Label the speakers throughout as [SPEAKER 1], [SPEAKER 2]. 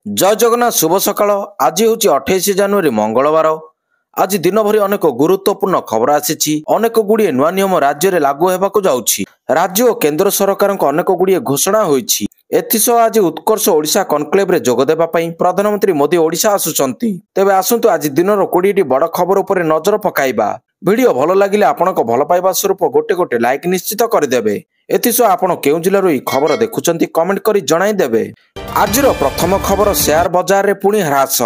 [SPEAKER 1] जय जगन्नाथ शुभ सकाळ। आज हूँ 28 जनवरी मंगलवार। आज दिन भरी अनेक गुरुत्वपूर्ण खबर आसी। अनेक गुड़िए नुआ नियम राज्य में लागू होगा जाउछि। राज्य और केंद्र सरकार अनेक गुड़िए घोषणा होइछि। एथिसह आज उत्कर्ष ओडिशा कनक्लेव रे जोग देबा पई प्रधानमंत्री मोदी ओडिशा आसुचंती। तेबे आसंतु आज दिनर 20टी बड़ खबर उपर नजर पकाइबा। वीडियो भल लागिले आपनक भल पाइबा स्वरूप गोटे गोटे लाइक निश्चित करदेबे। एथिसह आपण केउ जिल्लारू ई खबर देखुचंती कमेंट करी जणाई देबे। आज प्रथम खबर शेयर बजार रे पुणी ह्रास।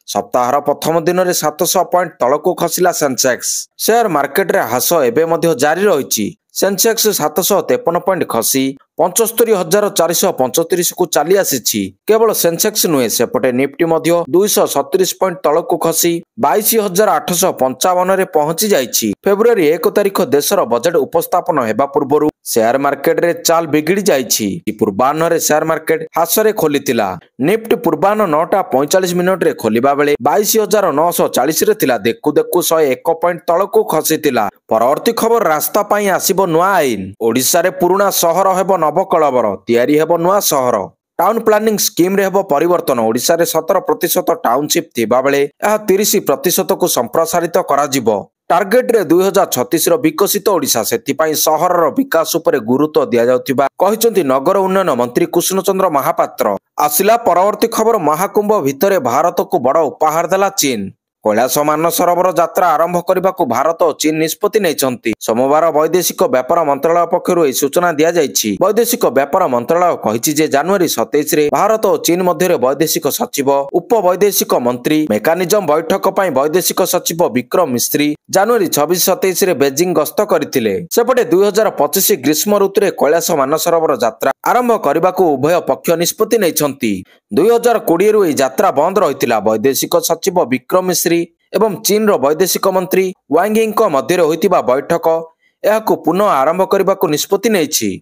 [SPEAKER 1] सप्ताहर प्रथम दिन में 700 पॉइंट तलकू खसिला सेंसेक्स। शेयर मार्केट रे ह्रास एबे मध्य जारी रही। सेंसेक्स 753 पॉइंट खसी 75,435 को चली आसी। केवल सेंसेक्स नुहे सेपटे निफ्टी मध्य 237 पॉइंट तलकू खसी 22,855 रे पहुंची जाइछि। फेब्रुआरी 1 तारिख देशर बजेट उपस्थापन हेबा पूर्वरु शेयर मार्केट रे चाल बिगिड़ी जाइछि। पूर्वाह्न रे शेयर मार्केट ह्रास रे खोलितिला। निफ्टी पूर्वाह्न 9:45 रे खोलिबा बेले 22,940 रे थिला। देखु देखु 101 पॉइंट तलकू खसितिला। परवर्ती खबर रास्ता पाई आसिबो नुआ आईन। ओडिशा रे पुराना सहर हेबो नवकलबर, तैयारी हेबो नुआ सहर। टाउन प्लानिंग स्कीम रे हेबो परिवर्तन। ओडिशा रे 17% टाउनशिप थिबा बेले यह 30% को संप्रसारित करा जिवो। टार्गेट रे 2036 रो विकसित ओडिशा। सेतिपाई सहरर विकास उपरे गुरुत्व दिया जाउथिबा कहिसंती नगर उन्नयन मंत्री कृष्णचंद्र महापात्र। आसिला परवर्ती खबर महाकुंभ भितरे भारत को बड़ उपहार देला चीन। कैलाश मानसरोवर यात्रा आरंभ करने को भारत और चीन निष्पत्ति नहीं। सोमवार वैदेशिक व्यापार मंत्रालय पक्षर यह सूचना दि जाइछि। वैदेशिक व्यापार मंत्रालय कहिछि जे जनवरी 27 रे भारत और चीन मध्य वैदेशिक सचिव उप वैदेशिक मंत्री मेकानिजम बैठक पर वैदेशिक सचिव विक्रम मिस्त्री जनवरी 26-27 रे बेजिंग गस्त करथिले। सेपटे 2025 ग्रीष्म ऋतु रे कैलाश मानसरोवर यात्रा आरंभ करने को उभय पक्ष निष्पत्ति नहीं। 2020 रु यह यात्रा बंद रही। वैदेशिक सचिव विक्रम मिस्त्री एवं चीन रो वैदेशिक मंत्री वांग यी मध्य होइतिबा बैठक यहाकु पुनः आरंभ करने को निष्पत्ति नहीं।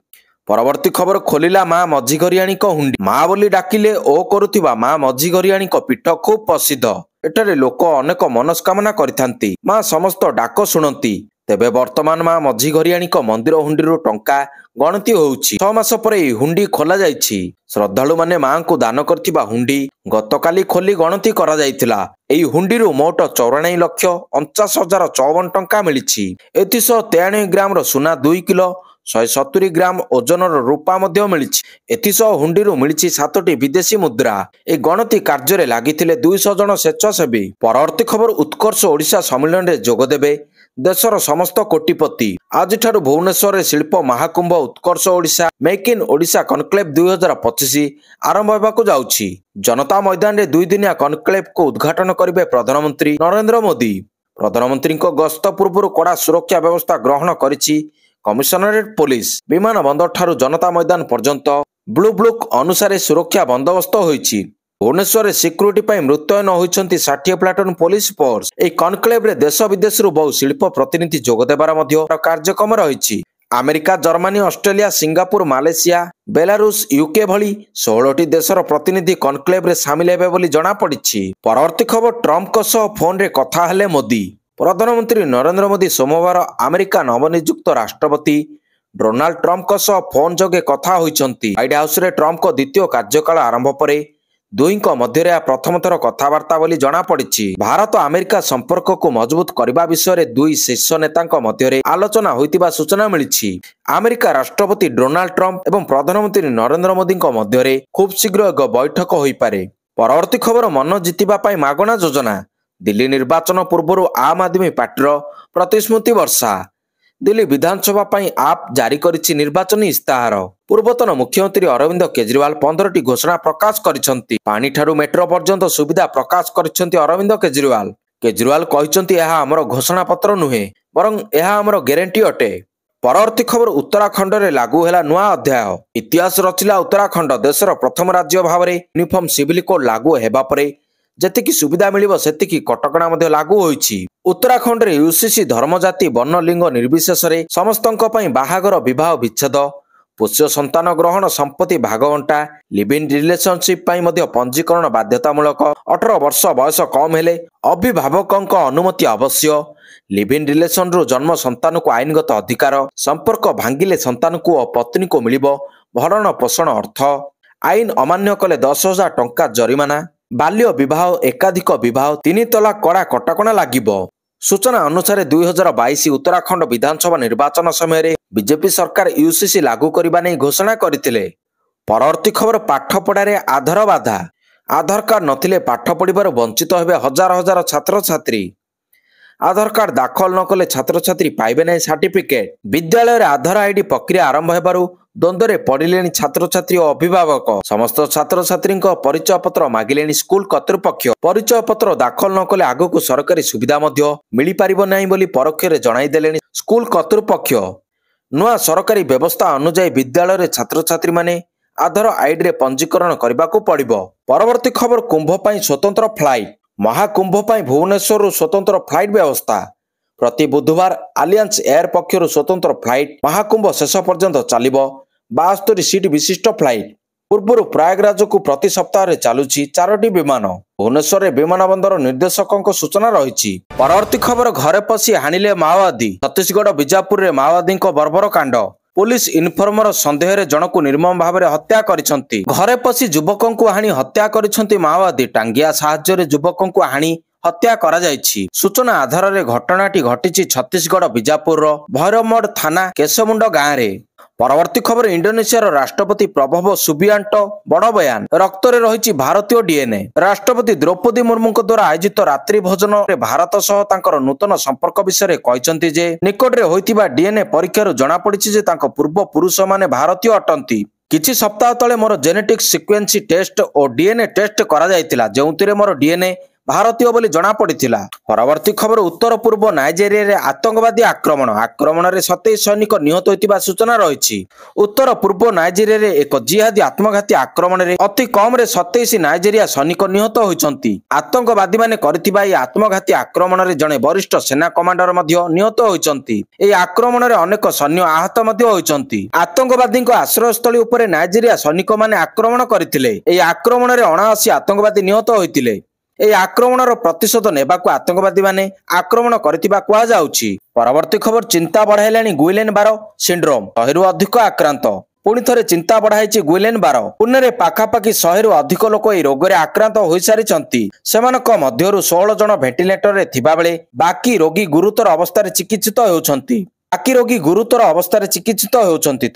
[SPEAKER 1] परवर्ती खबर खोलिला मां मझीघरियाणी हुंडी। मां बोली डाकिले ओ करुथिबा मां मझीघरियाणी पीठ खूब प्रसिद्ध। एठारे लोक अनेक मनस्कामना करिथांती। मां समस्त डाक शुणती। तेबे वर्तमान मां मझीघरियाणी मंदिर हुंडी टंका गणति होउछि। 6 मास पर यह हुंडी खोला जाइछि। श्रद्धालु माने मां को दान करथिबा हुंडी गतकाली खोली गणति करा जाइथिला। एही हुंडीरु मोट 94,49,054 टंका मिलिछि। एथिसह 93 ग्राम रो सुना 2 किलो 170 ग्राम ओजन रूपा मध्य मिलिछि। एथिसह हुंडीरु मिलिछि 7टी विदेशी मुद्रा। ए गणति कार्य लागिथिले 200 जन स्वेच्छासेवी। परवर्ती खबर उत्कर्ष ओडिशा सम्मेलन रे जोग देबे देशर समस्त कोटिपति। आज ठारू भुवनेश्वर रे शिल्प महाकुंभ Utkarsh Odisha make in Odisha conclave 2025 आरंभ होबाकू जाउछि। जनता मैदान रे 2 दिनिया कनक्लेव को उद्घाटन करिवे प्रधानमंत्री नरेंद्र मोदी। प्रधानमंत्री गस्त पूर्व कड़ा सुरक्षा व्यवस्था ग्रहण करिछि कमिशनरेट पुलिस। विमान बंदर ठारू जनता मैदान पर्यंत ब्लू ब्लुक अनुसार सुरक्षा बंदोबस्त होइछि। भुवनेश्वर सिक्यूरीटी पर मुतयन होइछंती 60 प्लाटून पुलिस फोर्स। ए कनक्लेव रे देश विदेश बहु शिल्प प्रतिनिधि जोग देबार मध्य कार्यक्रम रही। America, Germany, Australia, Singapore, Malaysia, Belarus, UK भली 16टी देशर प्रतिनिधि कनक्लेव रे शामिल हेबे बोली जणा पड़िछि। परवर्ती खबर ट्रम्प को सह फोन रे कथा हेले मोदी। प्रधानमंत्री नरेंद्र मोदी सोमवार अमेरिका नवनियुक्त राष्ट्रपति डोनाल्ड ट्रम्प को सह फोन जोगे कथा होइछंती। व्हाइट हाउस रे ट्रम्प को द्वितीय कार्यकाल आरंभ परे दुईक मध्य प्रथम थर कथबार्ता बोली जणा पड़िछि। भारत अमेरिका संपर्क को मजबूत करने विषय में दुई शीर्ष नेता मध्य आलोचना होइतिबा सूचना मिलिछि। अमेरिका राष्ट्रपति डोनाल्ड ट्रम्प एवं प्रधानमंत्री नरेंद्र मोदी मध्य खूब शीघ्र एक बैठक हो पारे। परवर्ती खबर मन जितिबा पाई मागणा योजना। दिल्ली निर्वाचन पूर्व आम आदमी पार्टी प्रतिश्रुति वर्षा। दिल्ली विधानसभा पाई आप जारी करिछि निर्वाचन इस्ताहार। पूर्वतन मुख्यमंत्री अरविंद केजरीवाल 15टी घोषणा प्रकाश करिसंती। पानी ठारू मेट्रो पर्यंत सुविधा प्रकाश करिसंती अरविंद केजरीवाल। केजरीवाल कहिसंती यह हमर घोषणा पत्र नुहे बरं यह हमर गारंटी अटे। परवर्ती खबर उत्तराखंड रे लागू हैला नुआ अध्याय। इतिहास रचिला उत्तराखंड। देशर प्रथम राज्य भाव में यूनिफॉर्म सिविल कोड लागू हेबा परे जेतिकी सुविधा मिलिबो सेतिकी कटकणा मध्य लागू होइछि। उत्तराखंड रे यूसीसी धर्म जाति वर्ण लिंग निर्विशेष रे समस्तंक पई बाहागर विवाह विच्छेद पोष्य संतान ग्रहण संपत्ति भागवंटा लिव इन रिलेशनशिप पई मध्य पंजीकरण बाध्यतामूलक 18 वर्ष बयस कम हेले अभिभावकଙ୍କ अनुमति अवश्य लिव इन रिलेशन रु जन्म संतान को आईनगत अधिकार संपर्क भांगिले संतान को पत्नी को मिलिबो भरण पोषण अर्थ ଆଇନ ଅମାନ୍ୟ କଲେ 10,000 ଟଙ୍କା ଜରିମାନା। ବାଲ୍ୟ ବିବାହ, ଏକାଧିକ ବିବାହ, 3 ତଲାକ କଡ଼ା କଟକଣା ଲାଗିବ। ସୂଚନା ଅନୁସାରେ 2022 ଉତ୍ତରାଖଣ୍ଡ ବିଧାନସଭା ନିର୍ବାଚନ ସମୟରେ ବିଜେପି ସରକାର ୟୁସିସି ଲାଗୁ କରିବା ନେଇ ଘୋଷଣା କରିଥିଲେ। ପରବର୍ତ୍ତୀ ଖବର, ପାଠପଢ଼ାରେ ଆଧାର ବାଧା। ଆଧାର କାର୍ଡ ନଥିଲେ ପାଠ ପଢ଼ିବାରୁ ବଞ୍ଚିତ ହେବେ ହଜାର ହଜାର ଛାତ୍ରଛାତ୍ରୀ। ଆଧାର କାର୍ଡ ଦାଖଲ ନ କଲେ ଛାତ୍ରଛାତ୍ରୀ ପାଇବେ ନାହିଁ ସାର୍ଟିଫିକେଟ। ବିଦ୍ୟାଳୟରେ ଆଧାର ଆଇଡି ପ୍ରକ୍ରିୟା ଆରମ୍ଭ ହେବାରୁ ଦ୍ୱନ୍ଦ୍ୱରେ ପଡ଼ିଲେଣି ଛାତ୍ରଛାତ୍ରୀ ଓ ଅଭିଭାବକ। ସମସ୍ତ ଛାତ୍ରଛାତ୍ରୀଙ୍କ ପରିଚୟ ପତ୍ର ମାଗିଲେଣି ସ୍କୁଲ କର୍ତ୍ତୃପକ୍ଷ। ପରିଚୟ ପତ୍ର ଦାଖଲ ନ କଲେ ଆଗକୁ ସରକାରୀ ସୁବିଧା ମଧ୍ୟ ମିଳିପାରିବ ନାହିଁ ବୋଲି ପରୋକ୍ଷରେ ଜଣାଇଦେଲେଣି ସ୍କୁଲ କର୍ତ୍ତୃପକ୍ଷ। ନୂଆ ସରକାରୀ ବ୍ୟବସ୍ଥା ଅନୁଯାୟୀ ବିଦ୍ୟାଳୟରେ ଛାତ୍ରଛାତ୍ରୀମାନେ ଆଧାର ଆଇଡିରେ ପଞ୍ଜୀକରଣ କରିବାକୁ ପଡ଼ିବ। ପରବର୍ତ୍ତୀ ଖବର, କୁମ୍ଭ ପାଇଁ ସ୍ୱତନ୍ତ୍ର ଫ୍ଲାଇଟ୍। ମହାକୁମ୍ଭ ପାଇଁ ଭୁବନେଶ୍ୱରରୁ ସ୍ୱତନ୍ତ୍ର ଫ୍ଲାଇଟ୍ ବ୍ୟବସ୍ଥା। ପ୍ରତି ବୁଧବାର ଆଲିଆନ୍ସ ଏୟାର ପକ୍ଷରୁ ସ୍ୱତନ୍ତ୍ର ଫ୍ଲାଇଟ୍ ମହାକୁମ୍ଭ ଶେଷ ପର୍ଯ୍ୟନ୍ତ ଚାଲିବ। 72 ସିଟ୍ ବିଶିଷ୍ଟ ଫ୍ଲାଇଟ୍। ପୂର୍ବରୁ ପ୍ରୟାଗରାଜକୁ ପ୍ରତି ସପ୍ତାହରେ ଚାଲୁଛି 4ଟି ବିମାନ। ଭୁବନେଶ୍ୱରରେ ବିମାନ ବନ୍ଦର ନିର୍ଦ୍ଦେଶକଙ୍କ ସୂଚନା ରହିଛି। ପରବର୍ତ୍ତୀ ଖବର, ଘରେ ପଶି ହାଣିଲେ ମାଓବାଦୀ। ଛତିଶଗଡ଼ ବିଜାପୁରରେ ମାଓବାଦୀଙ୍କ ବର୍ବର କାଣ୍ଡ। ପୁଲିସ ଇନଫର୍ମର ସନ୍ଦେହରେ ଜଣକୁ ନିର୍ମମ ଭାବରେ ହତ୍ୟା କରିଛନ୍ତି। ଘରେ ପଶି ଯୁବକଙ୍କୁ ହାଣି ହତ୍ୟା କରିଛନ୍ତି ମାଓବାଦୀ। ଟାଙ୍ଗିଆ ସାହାଯ୍ୟରେ ଯୁବକଙ୍କୁ ହାଣି ହତ୍ୟା କରାଯାଇଛି। ସୂଚନା ଆଧାରରେ ଘଟଣାଟି ଘଟିଛି ଛତିଶଗଡ଼ ବିଜାପୁରର ଭୈରବମଡ଼ ଥାନା କେଶମୁଣ୍ଡ ଗାଁରେ। ପରବର୍ତ୍ତୀ ଖବର, ଇଣ୍ଡୋନେସିଆର ରାଷ୍ଟ୍ରପତି ପ୍ରବୋବ ସୁବିଆଣ୍ଟ ବଡ଼ ବୟାନ। ରକ୍ତରେ ରହିଛି ଭାରତୀୟ ଡିଏନଏ। ରାଷ୍ଟ୍ରପତି ଦ୍ରୌପଦୀ ମୁର୍ମୁଙ୍କ ଦ୍ୱାରା ଆୟୋଜିତ ରାତ୍ରି ଭୋଜନରେ ଭାରତ ସହ ତାଙ୍କର ନୂତନ ସମ୍ପର୍କ ବିଷୟରେ କହିଛନ୍ତି ଯେ ନିକଟରେ ହୋଇଥିବା ଡିଏନଏ ପରୀକ୍ଷାରୁ ଜଣାପଡ଼ିଛି ଯେ ତାଙ୍କ ପୂର୍ବ ପୁରୁଷମାନେ ଭାରତୀୟ ଅଟନ୍ତି। କିଛି ସପ୍ତାହ ତଳେ ମୋର ଜେନେଟିକ୍ସ ସିକ୍ୱେନ୍ସ ଟେଷ୍ଟ ଓ ଡିଏନଏ ଟେଷ୍ଟ କରାଯାଇଥିଲା, ଯେଉଁଥିରେ ମୋର ଡିଏନଏ ଭାରତୀୟ ବୋଲି ଜଣାପଡ଼ିଥିଲା। ପରବର୍ତ୍ତୀ ଖବର, ଉତ୍ତର ପୂର୍ବ ନାଇଜେରିଆରେ ଆତଙ୍କବାଦୀ ଆକ୍ରମଣ। ଆକ୍ରମଣରେ 27 ସୈନିକ ନିହତ ହୋଇଥିବା ସୂଚନା ରହିଛି। ଉତ୍ତର ପୂର୍ବ ନାଇଜେରିଆରେ ଏକ ଜିହାଦୀ ଆତ୍ମଘାତୀ ଆକ୍ରମଣରେ ଅତି କମରେ 27 ନାଇଜେରିଆ ସୈନିକ ନିହତ ହୋଇଛନ୍ତି। ଆତଙ୍କବାଦୀମାନେ କରିଥିବା ଏହି ଆତ୍ମଘାତୀ ଆକ୍ରମଣରେ ଜଣେ ବରିଷ୍ଠ ସେନା କମାଣ୍ଡର ମଧ୍ୟ ନିହତ ହୋଇଛନ୍ତି। ଏହି ଆକ୍ରମଣରେ ଅନେକ ସୈନ୍ୟ ଆହତ ମଧ୍ୟ ହୋଇଛନ୍ତି। ଆତଙ୍କବାଦୀଙ୍କ ଆଶ୍ରୟସ୍ଥଳୀ ଉପରେ ନାଇଜେରିଆ ସୈନିକମାନେ ଆକ୍ରମଣ କରିଥିଲେ। ଏହି ଆକ୍ରମଣରେ 79 ଆତଙ୍କବାଦୀ ନିହତ ହୋଇଥିଲେ। ଏହି ଆକ୍ରମଣର ପ୍ରତିଶୋଧ ନେବାକୁ ଆତଙ୍କବାଦୀମାନେ ଆକ୍ରମଣ କରିଥିବା କୁହାଯାଉଛି। ପରବର୍ତ୍ତୀ ଖବର, ଚିନ୍ତା ବଢ଼ାଇଲାଣି ଗୁଇଲେନ୍ ବାରୋ ସିଣ୍ଡ୍ରୋମ। 100ରୁ ଅଧିକ ଆକ୍ରାନ୍ତ। ପୁଣି ଥରେ ଚିନ୍ତା ବଢ଼ାଇଛି ଗୁଇଲେନ୍ ବାରୋ। ପୁନେରେ ପାଖାପାଖି 100ରୁ ଅଧିକ ଲୋକ ଏହି ରୋଗରେ ଆକ୍ରାନ୍ତ ହୋଇସାରିଛନ୍ତି। ସେମାନଙ୍କ ମଧ୍ୟରୁ 16 ଜଣ ଭେଣ୍ଟିଲେଟରରେ ଥିବାବେଳେ ବାକି ରୋଗୀ ଗୁରୁତର ଅବସ୍ଥାରେ ଚିକିତ୍ସିତ ହେଉଛନ୍ତି।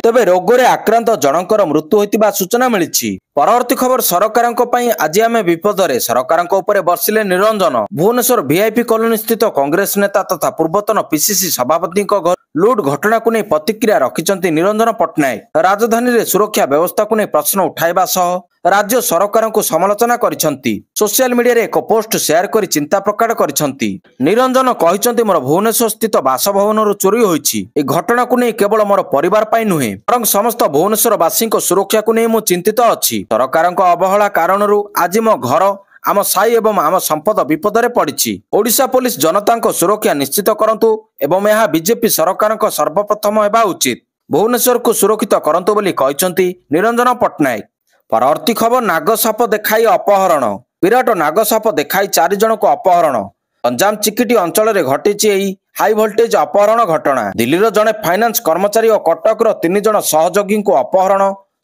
[SPEAKER 1] ତେବେ ରୋଗରେ ଆକ୍ରାନ୍ତ ଜଣଙ୍କର ମୃତ୍ୟୁ ହୋଇଥିବା ସୂଚନା ମିଳିଛି। ପରବର୍ତ୍ତୀ ଖବର, ସରକାରଙ୍କ ପାଇଁ ଆଜି ଆମେ ବିପଦରେ। ସରକାରଙ୍କ ଉପରେ ବର୍ଷିଲେ ନିରଞ୍ଜନ। ଭୁବନେଶ୍ୱର ଭିଆଇପି କଲୋନୀ ସ୍ଥିତ କଂଗ୍ରେସ ନେତା ତଥା ପୂର୍ବତନ ପିସିସି ସଭାପତିଙ୍କ ଘର ଲୁଟ୍ ଘଟଣାକୁ ନେଇ ପ୍ରତିକ୍ରିୟା ରଖିଛନ୍ତି ନିରଞ୍ଜନ ପଟ୍ଟନାୟକ। ରାଜଧାନୀରେ ସୁରକ୍ଷା ବ୍ୟବସ୍ଥାକୁ ନେଇ ପ୍ରଶ୍ନ ଉଠାଇବା ସହ ରାଜ୍ୟ ସରକାରଙ୍କୁ ସମାଲୋଚନା କରିଛନ୍ତି। ସୋସିଆଲ ମିଡିଆରେ ଏକ ପୋଷ୍ଟ ସେୟାର କରି ଚିନ୍ତା ପ୍ରକଟ କରିଛନ୍ତି। ନିରଞ୍ଜନ କହିଛନ୍ତି, ମୋର ଭୁବନେଶ୍ୱର ସ୍ଥିତ ବାସଭବନରୁ ଚୋରି ହୋଇଛି। ଏହି ଘଟଣାକୁ ନେଇ କେବଳ ମୋର ପରିବାର ପାଇଁ ନୁହେଁ, ବରଂ ସମସ୍ତ ଭୁବନେଶ୍ୱରବାସୀଙ୍କ ସୁରକ୍ଷାକୁ ନେଇ ମୁଁ ଚିନ୍ତିତ ଅଛି। ସରକାରଙ୍କ ଅବହେଳା କାରଣରୁ ଆଜି ମୋ ଘର, ଆମ ସାହି ଏବଂ ଆମ ସମ୍ପଦ ବିପଦରେ ପଡ଼ିଛି। ଓଡ଼ିଶା ପୋଲିସ ଜନତାଙ୍କ ସୁରକ୍ଷା ନିଶ୍ଚିତ କରନ୍ତୁ ଏବଂ ଏହା ବିଜେପି ସରକାରଙ୍କ ସର୍ବପ୍ରଥମ ହେବା ଉଚିତ। ଭୁବନେଶ୍ୱରକୁ ସୁରକ୍ଷିତ କରନ୍ତୁ ବୋଲି କହିଛନ୍ତି ନିରଞ୍ଜନ ପଟ୍ଟନାୟକ। ପରବର୍ତ୍ତୀ ଖବର, ନାଗସାପ ଦେଖାଇ ଅପହରଣ। ବିରାଟ ନାଗସାପ ଦେଖାଇ 4 ଜଣଙ୍କୁ ଅପହରଣ। ଗଞ୍ଜାମ ଚିକିଟି ଅଞ୍ଚଳରେ ଘଟିଛି ଏହି ହାଇ ଭୋଲ୍ଟେଜ ଅପହରଣ ଘଟଣା। ଦିଲ୍ଲୀର ଜଣେ ଫାଇନାନ୍ସ କର୍ମଚାରୀ ଓ କଟକର 3 ଜଣ ସହଯୋଗୀଙ୍କୁ ଅପହରଣ,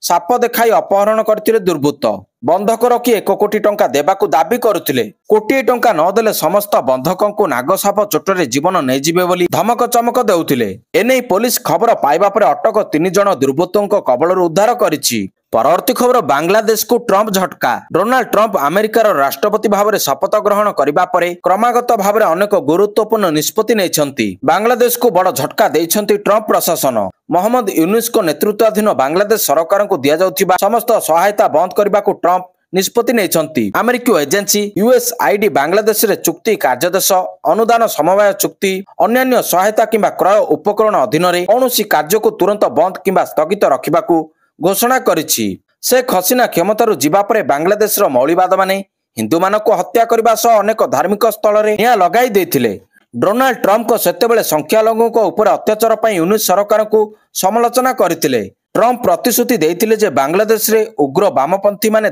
[SPEAKER 1] ସାପ ଦେଖାଇ ଅପହରଣ କରିଥିଲେ ଦୁର୍ବୃତ୍ତ। ବନ୍ଧକ ରଖି 1 କୋଟି ଟଙ୍କା ଦେବାକୁ ଦାବି କରୁଥିଲେ। କୋଟିଏ ଟଙ୍କା ନ ଦେଲେ ସମସ୍ତ ବନ୍ଧକଙ୍କୁ ନାଗସାପ ଚୋଟରେ ଜୀବନ ନେଇଯିବେ ବୋଲି ଧମକ ଚମକ ଦେଉଥିଲେ। ଏନେଇ ପୋଲିସ ଖବର ପାଇବା ପରେ ଅଟକ 3 ଜଣ ଦୁର୍ବୃତ୍ତଙ୍କ କବଳରୁ ଉଦ୍ଧାର କରିଛି। ପରବର୍ତ୍ତୀ ଖବର, ବାଂଲାଦେଶକୁ ଟ୍ରମ୍ପ ଝଟକା। ଡୋନାଲ୍ଡ ଟ୍ରମ୍ପ ଆମେରିକାର ରାଷ୍ଟ୍ରପତି ଭାବରେ ଶପଥ ଗ୍ରହଣ କରିବା ପରେ କ୍ରମାଗତ ଭାବରେ ଅନେକ ଗୁରୁତ୍ୱପୂର୍ଣ୍ଣ ନିଷ୍ପତ୍ତି ନେଇଛନ୍ତି। ବାଂଲାଦେଶକୁ ବଡ଼ ଝଟକା ଦେଇଛନ୍ତି ଟ୍ରମ୍ପ ପ୍ରଶାସନ। ମହମ୍ମଦ ୟୁନୁସଙ୍କ ନେତୃତ୍ୱାଧୀନ ବାଂଲାଦେଶ ସରକାରଙ୍କୁ ଦିଆଯାଉଥିବା ସମସ୍ତ ସହାୟତା ବନ୍ଦ କରିବାକୁ ଟ୍ରମ୍ପ ନିଷ୍ପତ୍ତି ନେଇଛନ୍ତି। ଆମେରିକୀୟ ଏଜେନ୍ସି USAID ବାଂଲାଦେଶରେ ଚୁକ୍ତି, କାର୍ଯ୍ୟଦେଶ, ଅନୁଦାନ ସମବାୟ ଚୁକ୍ତି, ଅନ୍ୟାନ୍ୟ ସହାୟତା କିମ୍ବା କ୍ରୟ ଉପକରଣ ଅଧୀନରେ କୌଣସି କାର୍ଯ୍ୟକୁ ତୁରନ୍ତ ବନ୍ଦ କିମ୍ବା ସ୍ଥଗିତ ରଖିବାକୁ ଘୋଷଣା କରିଛି। ଶେଖ୍ ହସିନା କ୍ଷମତାରୁ ଯିବା ପରେ ବାଂଲାଦେଶର ମୌଳିବାଦମାନେ ହିନ୍ଦୁମାନଙ୍କୁ ହତ୍ୟା କରିବା ସହ ଅନେକ ଧାର୍ମିକ ସ୍ଥଳରେ ନିଆଁ ଲଗାଇ ଦେଇଥିଲେ। ଡୋନାଲ୍ଡ ଟ୍ରମ୍ପଙ୍କ ସେତେବେଳେ ସଂଖ୍ୟାଲଘୁଙ୍କ ଉପରେ ଅତ୍ୟାଚାର ପାଇଁ ୟୁନୁସ ସରକାରଙ୍କୁ ସମାଲୋଚନା କରିଥିଲେ। ଟ୍ରମ୍ପ ପ୍ରତିଶ୍ରୁତି ଦେଇଥିଲେ ଯେ ବାଂଲାଦେଶରେ ଉଗ୍ର ବାମପନ୍ଥୀମାନେ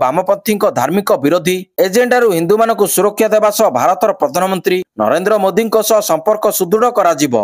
[SPEAKER 1] ବାଂଲାଦେଶୀଙ୍କ ଧାର୍ମିକ ବିରୋଧୀ ଏଜେଣ୍ଡାରୁ ହିନ୍ଦୁମାନଙ୍କୁ ସୁରକ୍ଷା ଦେବା ସହ ଭାରତର ପ୍ରଧାନମନ୍ତ୍ରୀ ନରେନ୍ଦ୍ର ମୋଦିଙ୍କ ସହ ସମ୍ପର୍କ ସୁଦୃଢ଼ କରାଯିବ।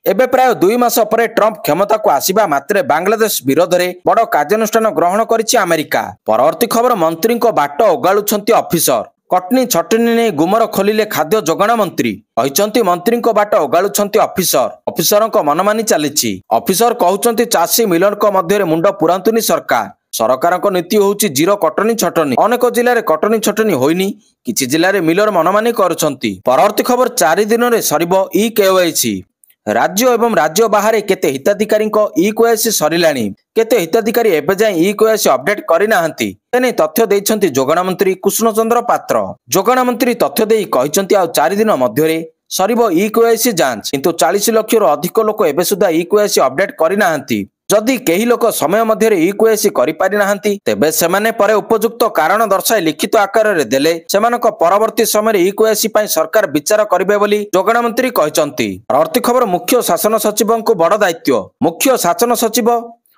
[SPEAKER 1] एबे प्राय 2 मास पर ट्रंप क्षमता को आसिबा मात्रे बांग्लादेश विरोध में बड़ कार्यानुष्ठान ग्रहण करिछि अमेरिका। परवर्ती खबर मंत्री बाट ओगाळुछंती ऑफिसर। कटनी छटनी नहीं गुमर खोलिले खाद्य जोगाण मंत्री कहते मंत्री बाट ओगाळुछंती ऑफिसर मनमानी चली। ऑफिसर कहउछंती चाषी मिलर मध्य मुंड पुरांतुनी सरकार नीति होउछि जीरो कटनी छटनी। अनेक जिले में कटनी छटनी होइनी, किछि जिले में मिलर मनमानी करुछंती। परवर्ती खबर 4 दिन में सरिबो ई केवाईसी। राज्य एवं राज्य बाहर केते हिताधिकारी ई केवाईसी सरिलाणी। केते हिताधिकारी एबे जाय ई केवाईसी अपडेट करि नाहंती। एने तथ्य दैछंती जोगाण मंत्री कृष्ण चंद्र पात्र। जोगाण मंत्री तथ्य देई कहिसंती आ 4 दिन मध्यरे सरिबो ई केवाईसी जांच, किंतु 40 लाख रु अधिक लोक एबे सुधा ई केवाईसी अपडेट करि नाहंती। जदि केही लोक समय मध्य ई केवाईसी करि पारि नाहंती तेबे सेमाने परे उपयुक्त कारण दर्शाई लिखित आकार रे देले सेमानक परवर्ती समय ई केवाईसी पई सरकार विचार करिवे बोली जोगाण मंत्री कहिसंती। परवर्ती खबर मुख्य शासन सचिवଙ୍କୁ बड़ दायित्व। मुख्य शासन सचिव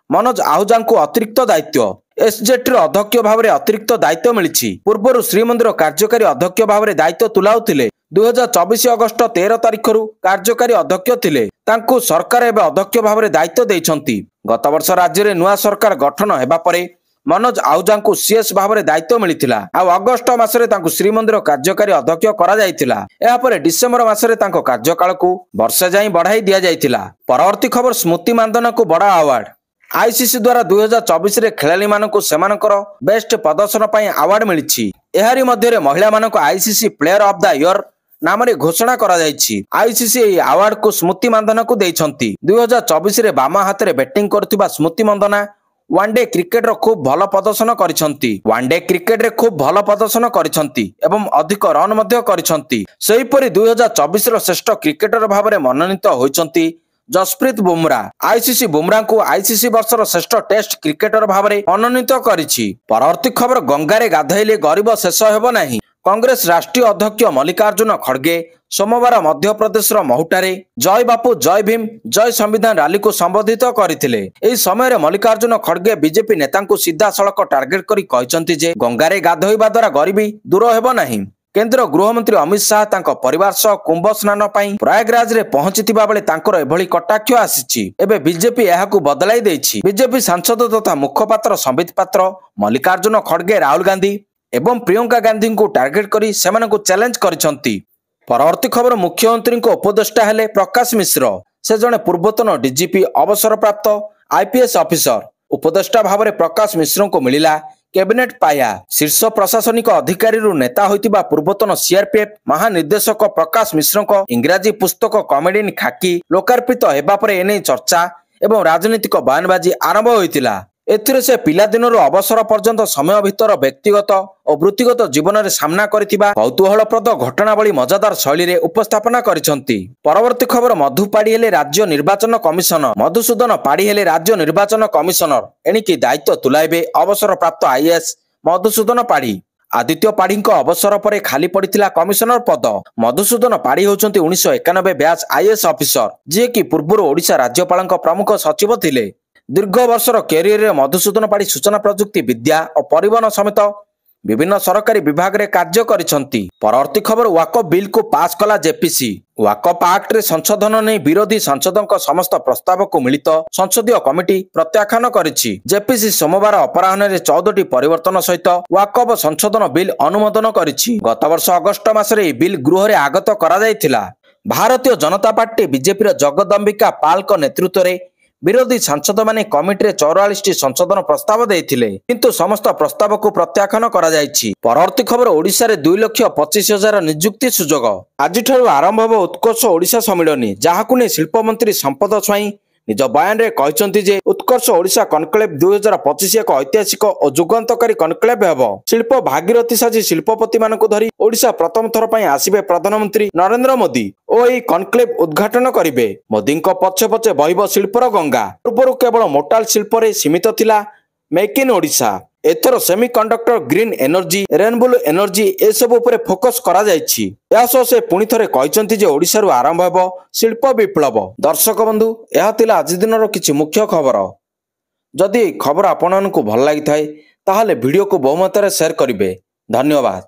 [SPEAKER 1] मनोज आहूजा को अतिरिक्त दायित्व। एसजेटी अध्यक्ष भाव में अतिरिक्त दायित्व मिली। पूर्व श्रीमंदिर कार्यकारी अध्यक्ष भाव में दायित्व तुलाउथिले। 2024 अगस्त 13 तारिख कार्यकारी अध्यक्ष थिले। तांकु सरकार एवं अध्यक्ष भाव में दायित्व देइछंती। गत वर्ष राज्य में नुआ सरकार गठन हेबा परे मनोज आहूजा को सीएस भाव में दायित्व मिलिथिला। आ अगस्त मासरे तांकु श्रीमंदिर कार्यकारी अध्यक्ष करा जायतिला। एहा परे डिसेंबर मासरे तांको कार्यकाल को वर्षे जाई बढ़ाई दिया जायतिला। परवर्ती खबर स्मृति मानधन को बड़ा अवार्ड। आईसीसी द्वारा 2024 रे खेलाड़ी मानकु सेमानकर बेस्ट प्रदर्शन पई अवार्ड मिलिछि। एहारी मध्यरे महिला मानकु ICC player of the year नाम रे घोषणा करा जायछि। आईसीसी ए अवार्ड को स्मृति मानधन को देइछंती। 2024 रे बामा हाथ रे बैटिंग करथिबा स्मृति मानधना वनडे क्रिकेट रो खूब भल प्रदर्शन करिसंती। वनडे क्रिकेट रे खूब भल प्रदर्शन करिसंती एवं अधिक रन मध्य करिसंती। सेहि परि 2024 रो श्रेष्ठ क्रिकेटर भाव में मनोनीत होइसंती जसप्रीत बुमराह। आईसीसी बुमराह को आईसीसी वर्षर श्रेष्ठ टेस्ट क्रिकेटर भाव में मनोनीत करिछि। परवर्ती खबर गंगारे गाधैले गरीब शेष हेबो नाही। कांग्रेस राष्ट्रीय अध्यक्ष मल्लिकार्जुन खड़गे सोमवार मध्य प्रदेश महुटारे जय बापू जय भीम जय संविधान रैली को संबोधित करथिले। एही समय मल्लिकार्जुन खड़गे बीजेपी नेता को सीधा सड़क टार्गेट करी कहिसंती जे गंगारे गाधोइबा द्वारा गरीबी दूर हेबो नाही। केंद्र गृहमंत्री अमित शाह तांको परिवार सह कुंभ स्नान पई प्रयागराज रे पहुंचीथिबा बेले तांकर एभली कटाक्ष आसीछि। एबे बीजेपी एहाकु बदलाई दैछि। बीजेपी सांसद तथा मुखपात्र संबित पात्र मल्लिकार्जुन खड़गे राहुल गांधी एवं प्रियंका गांधी को टार्गेट करी सेमानकु चैलेंज करिसंती। परवर्ती खबर मुख्यमंत्री को उपदेष्टा हेले प्रकाश मिश्र। से जने पूर्वतन डीजीपी अवसर प्राप्त आईपीएस ऑफिसर। उपदेष्टा भाव में प्रकाश मिश्र को मिलिला कैबिनेट पाया। शीर्ष प्रशासनिक अधिकारी नेता होइतिबा पूर्वतन सीआरपीएफ महानिर्देशक प्रकाश मिश्र को इंग्राजी पुस्तक कॉमेडियन खाकी लोकार्पित हेबा परे एने चर्चा एवं राजनीतिक बयानबाजी आरंभ होइतिला। एथिरे से पिला दिनर अवसर पर्यंत समय भितर व्यक्तिगत और वृत्तिगत जीवन में सामना करिथिबा कौतूहलप्रद घटनावली मजादार शैली रे उपस्थापना करिसंती। परवर्ती खबर मधु पाड़ी हेले राज्य निर्वाचन कमिशनर। मधुसूदन पाड़ी हेले राज्य निर्वाचन कमिशनर। एणिकी दायित्व तुलाइबे अवसर प्राप्त आईएएस मधुसूदन पाड़ी। आदित्य पाढ़ी अवसर पर खाली पड़िथिला कमिशनर पद। मधुसूदन पाढ़ी होउछंती 1991 बैच आईएएस ऑफिसर, जे कि पूर्व ओडिशा राज्यपाल प्रमुख सचिव थिले। दीर्घ वर्षर कैरियर रे मधुसूदन पाढ़ी सूचना प्रजुक्ति विद्या और परिवहन समेत विभिन्न सरकारी विभाग रे कार्य करिसंती। परवर्ती खबर वाकफ बिल को पास कला जेपीसी। वाकफ एक्ट रे संशोधन नै विरोधी सांसदों समस्त प्रस्ताव को मिलित संसदीय कमिटी प्रत्याख्यान करिछि। जेपीसी सोमवार अपराह्न रे 14टी परिवर्तन सहित वाकफ संशोधन बिल अनुमोदन करिछि। गत वर्ष अगस्त मासरे बिल गृह रे आगत करा जायतिला। भारतीय जनता पार्टी बीजेपी रो जगदम्बिका पाल को नेतृत्व रे विरोधी सांसद माने कमिटी रे 44टी संशोधन प्रस्ताव देइथिले, किंतु समस्त प्रस्ताव को प्रत्याख्यान करा जायछि। परवर्ती खबर ओडिशा रे 2,25,000 नियुक्ति सुजोग। आज ठारू आरंभ हो उत्कर्ष ओडिशा सम्मेलन, जहाकु ने शिल्प मंत्री संपद स्वाई निज बयान रे कहचंती जे उत्कर्ष ओडिशा कनक्लेव 2025 एक ऐतिहासिक और जुगांतकारी कनक्लेव हेबो। शिल्प भागीरथी साजी शिल्पपति मानकु धरी ओडिशा प्रथम थर पई आसीबे प्रधानमंत्री नरेंद्र मोदी ओ एई कनक्लेव उद्घाटन करिवे। मोदींको पछे पछे बहिबो शिल्पर गंगा। पूर्वरु केवल मोटाल शिल्प रे सीमित थिला मेक इन ओडिशा। एथर semiconductor, green energy, renewable energy ए सब उपरे फोकस करा जायछि। यासो से पुणी थरे कहचंती जे ओडिशा रु आरंभ हेबो शिल्प विप्लव। दर्शक बंधु, यह थिला आज दिनर किछि मुख्य खबर। जदि खबर आपननको भल लागि थाए ताहाले वीडियो को बहुमत रे शेयर करिवे। धन्यवाद।